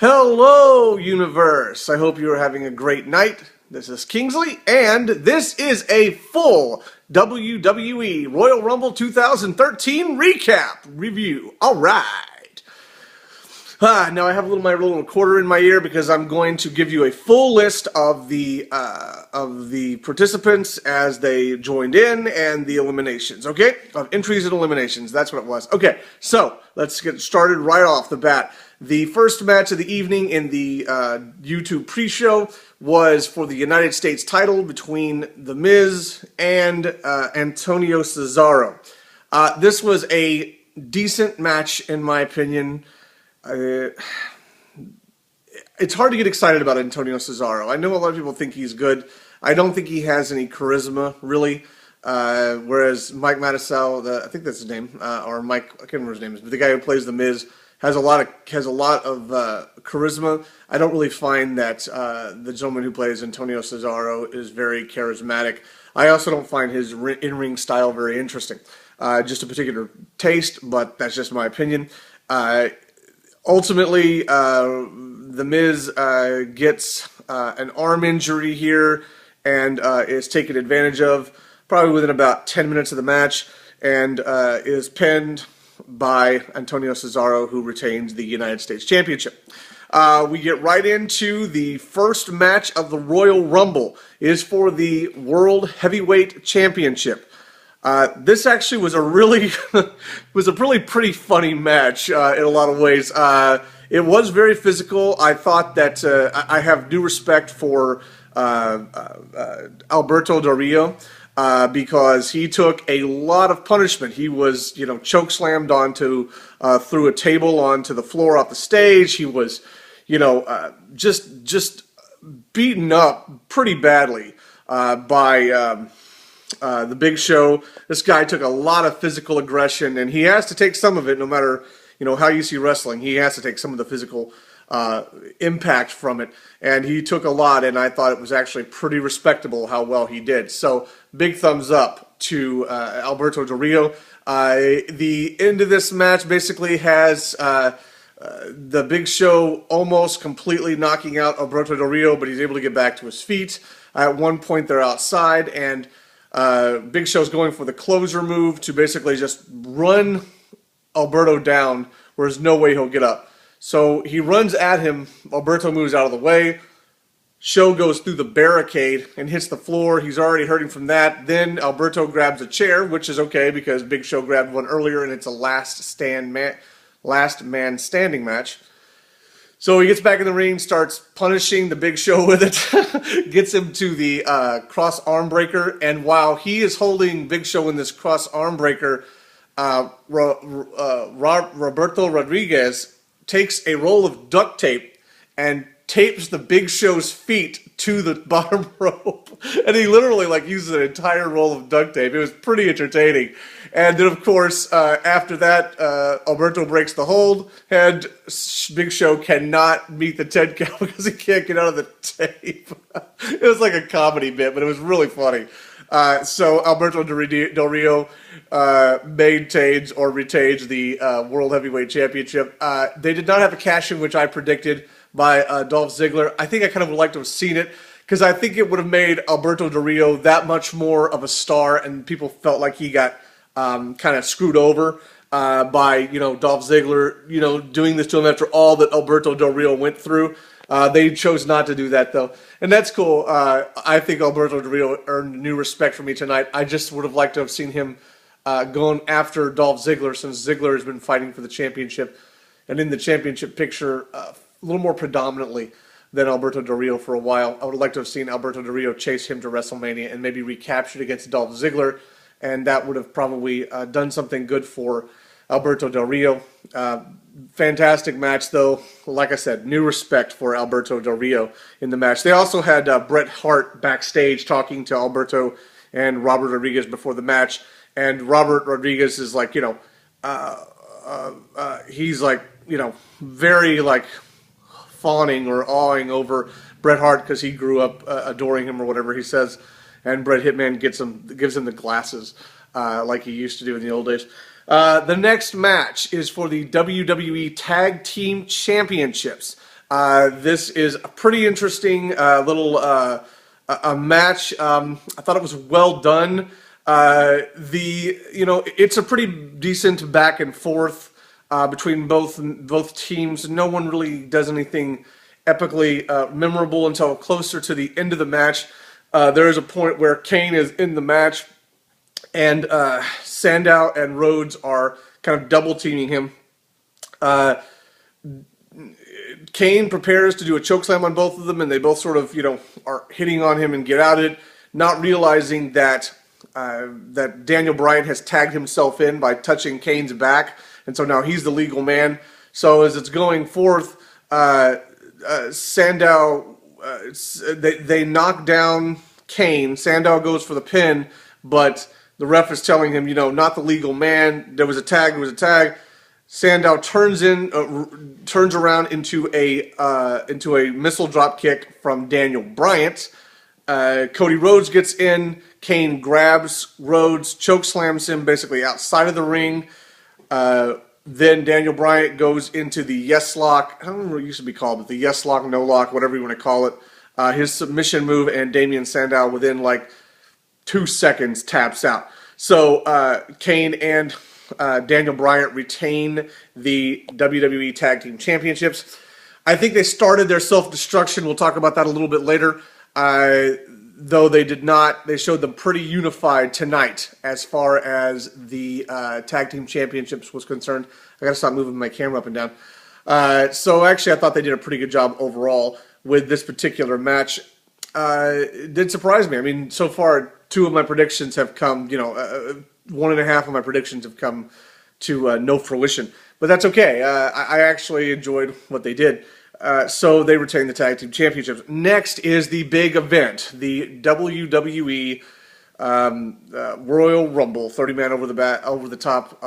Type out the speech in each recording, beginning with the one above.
Hello, universe! I hope you are having a great night. This is Kingsley, and this is a full WWE Royal Rumble 2013 recap review. All right. Now I have my little recorder in my ear because I'm going to give you a full list of the participants as they joined in and the eliminations. Okay, of entries and eliminations. That's what it was. Okay, so let's get started right off the bat. The first match of the evening in the YouTube pre-show was for the United States title between The Miz and Antonio Cesaro. This was a decent match in my opinion. It's hard to get excited about Antonio Cesaro. I know a lot of people think he's good. I don't think he has any charisma, really. Whereas Mike Mattisau, I think that's his name, or Mike, I can't remember his name, but the guy who plays The Miz has a lot of charisma. I don't really find that the gentleman who plays Antonio Cesaro is very charismatic. I also don't find his in-ring style very interesting. Just a particular taste, but that's just my opinion. Ultimately, The Miz gets an arm injury here and is taken advantage of probably within about 10 minutes of the match and is pinned by Antonio Cesaro, who retains the United States Championship. We get right into the first match of the Royal Rumble. It is for the World Heavyweight Championship. This actually was a really pretty funny match in a lot of ways. It was very physical. I thought that I have due respect for Alberto Del Rio because he took a lot of punishment. He was, choke slammed onto through a table onto the floor off the stage. He was, just beaten up pretty badly by the Big Show. This guy took a lot of physical aggression, and he has to take some of it no matter, how you see wrestling. He has to take some of the physical impact from it, and he took a lot, and I thought it was actually pretty respectable how well he did. So, big thumbs up to Alberto Del Rio. The end of this match basically has the Big Show almost completely knocking out Alberto Del Rio, but he's able to get back to his feet. At one point, they're outside, and Big Show's going for the closer move to basically just run Alberto down where there's no way he'll get up. So he runs at him, Alberto moves out of the way, Show goes through the barricade and hits the floor. He's already hurting from that. Then Alberto grabs a chair, which is okay because Big Show grabbed one earlier and it's a last man standing match. So he gets back in the ring, starts punishing the Big Show with it, gets him to the cross arm breaker, and while he is holding Big Show in this cross arm breaker, Roberto Rodriguez takes a roll of duct tape and tapes the Big Show's feet to the bottom rope. And he literally uses an entire roll of duct tape. It was pretty entertaining. And then, of course, after that, Alberto breaks the hold, and Big Show cannot meet the 10 count because he can't get out of the tape. It was like a comedy bit, but it was really funny. So Alberto Del Rio maintains or retains the World Heavyweight Championship. They did not have a cash-in, which I predicted, by Dolph Ziggler. I think I kind of would like to have seen it because I think it would have made Alberto Del Rio that much more of a star, and people felt like he got kind of screwed over by Dolph Ziggler doing this to him after all that Alberto Del Rio went through. They chose not to do that though, and that's cool. I think Alberto Del Rio earned new respect from me tonight. I just would have liked to have seen him going after Dolph Ziggler, since Ziggler has been fighting for the championship and in the championship picture a little more predominantly than Alberto Del Rio for a while. I would have liked to have seen Alberto Del Rio chase him to WrestleMania and maybe recaptured against Dolph Ziggler, and that would have probably done something good for Alberto Del Rio. Fantastic match, though. Like I said, new respect for Alberto Del Rio in the match. They also had Bret Hart backstage talking to Alberto and Robert Rodriguez before the match, and Robert Rodriguez is he's very fawning or awing over Bret Hart because he grew up adoring him or whatever he says, and Bret Hitman gives him the glasses like he used to do in the old days. The next match is for the WWE Tag Team Championships. This is a pretty interesting little a match. I thought it was well done. It's a pretty decent back and forth between both teams. No one really does anything epically memorable until closer to the end of the match. There is a point where Kane is in the match, and Sandow and Rhodes are kind of double teaming him. Kane prepares to do a chokeslam on both of them, and they both sort of, are hitting on him and get at it, not realizing that that Daniel Bryan has tagged himself in by touching Kane's back, and so now he's the legal man. So as it's going forth, Sandow, they knock down Kane. Sandow goes for the pin, but the ref is telling him, not the legal man. There was a tag. There was a tag. Sandow turns around into a missile drop kick from Daniel Bryant. Cody Rhodes gets in. Kane grabs Rhodes, chokeslams him basically outside of the ring. Then Daniel Bryant goes into the yes lock. I don't remember what it used to be called, but the yes lock, no lock, whatever you want to call it. His submission move, and Damian Sandow within like 2 seconds taps out. So Kane and Daniel Bryant retain the WWE Tag Team Championships. I think they started their self-destruction. We'll talk about that a little bit later. Though they did not, they showed them pretty unified tonight as far as the Tag Team Championships was concerned. I gotta stop moving my camera up and down. So actually I thought they did a pretty good job overall with this particular match. It did surprise me. I mean, so far 2 of my predictions have come, 1.5 of my predictions have come to no fruition. But that's okay. I actually enjoyed what they did. So they retain the Tag Team Championships. Next is the big event, the WWE Royal Rumble, 30-man over the top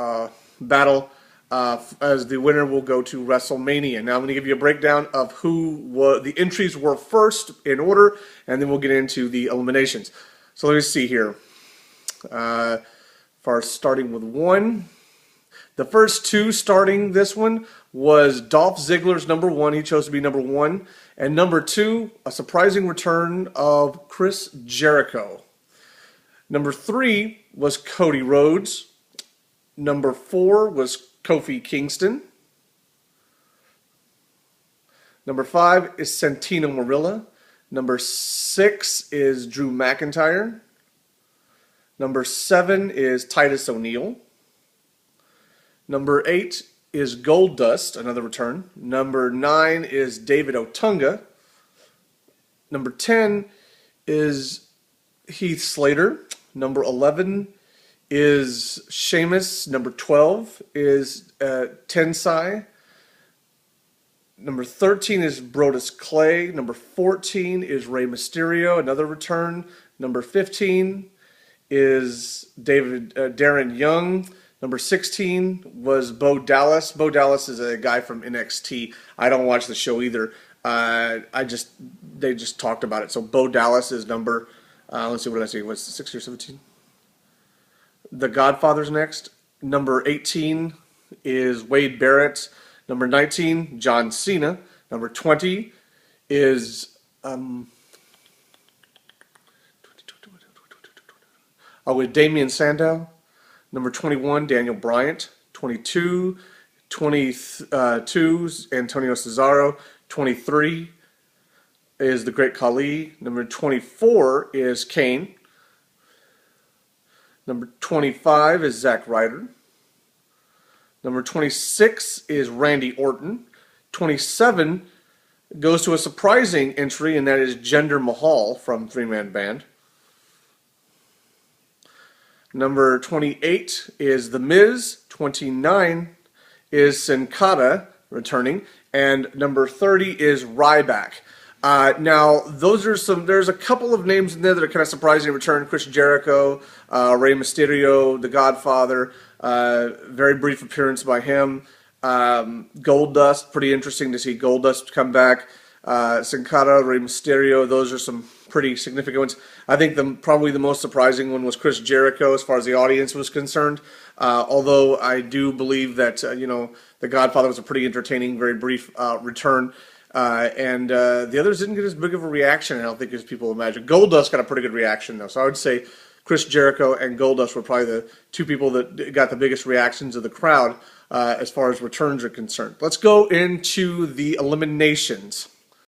battle. As the winner will go to WrestleMania. Now I'm going to give you a breakdown of who the entries were first in order, and then we'll get into the eliminations. So let me see here. Starting with 1. The first 2 starting this one was Dolph Ziggler's number 1. He chose to be number 1. And number 2, a surprising return of Chris Jericho. Number 3 was Cody Rhodes. Number 4 was Kofi Kingston. Number 5 is Santino Marella. Number 6 is Drew McIntyre. Number 7 is Titus O'Neil. Number 8 is Goldust, another return. Number 9 is David Otunga. Number 10 is Heath Slater. Number 11 is Sheamus. Number 12 is Tensai. Number 13 is Brodus Clay. Number 14 is Rey Mysterio, another return. Number 15 is Darren Young. Number 16 was Bo Dallas. Bo Dallas is a guy from NXT. I don't watch the show either. They just talked about it. So Bo Dallas is number, let's see, what did I say? Was it 16 or 17? The Godfather's next. Number 18 is Wade Barrett. Number 19, John Cena. Number 20 is with Damian Sandow. Number 21, Daniel Bryant. 22, Antonio Cesaro. 23 is the Great Khali. Number 24 is Kane. Number 25 is Zack Ryder. Number 26 is Randy Orton. 27 goes to a surprising entry, and that is Jinder Mahal from Three Man Band. Number 28 is The Miz. 29 is Sin Cara returning. And number 30 is Ryback. Now, there's a couple of names in there that are kind of surprising return. Chris Jericho, Rey Mysterio, The Godfather, very brief appearance by him. Goldust, pretty interesting to see Goldust come back. Sin Cara, Rey Mysterio, those are some pretty significant ones. I think probably the most surprising one was Chris Jericho as far as the audience was concerned. Although I do believe that, The Godfather was a pretty entertaining, very brief return. And the others didn't get as big of a reaction, I don't think, as people imagined. Goldust got a pretty good reaction, though. So I would say Chris Jericho and Goldust were probably the two people that got the biggest reactions of the crowd as far as returns are concerned. Let's go into the eliminations.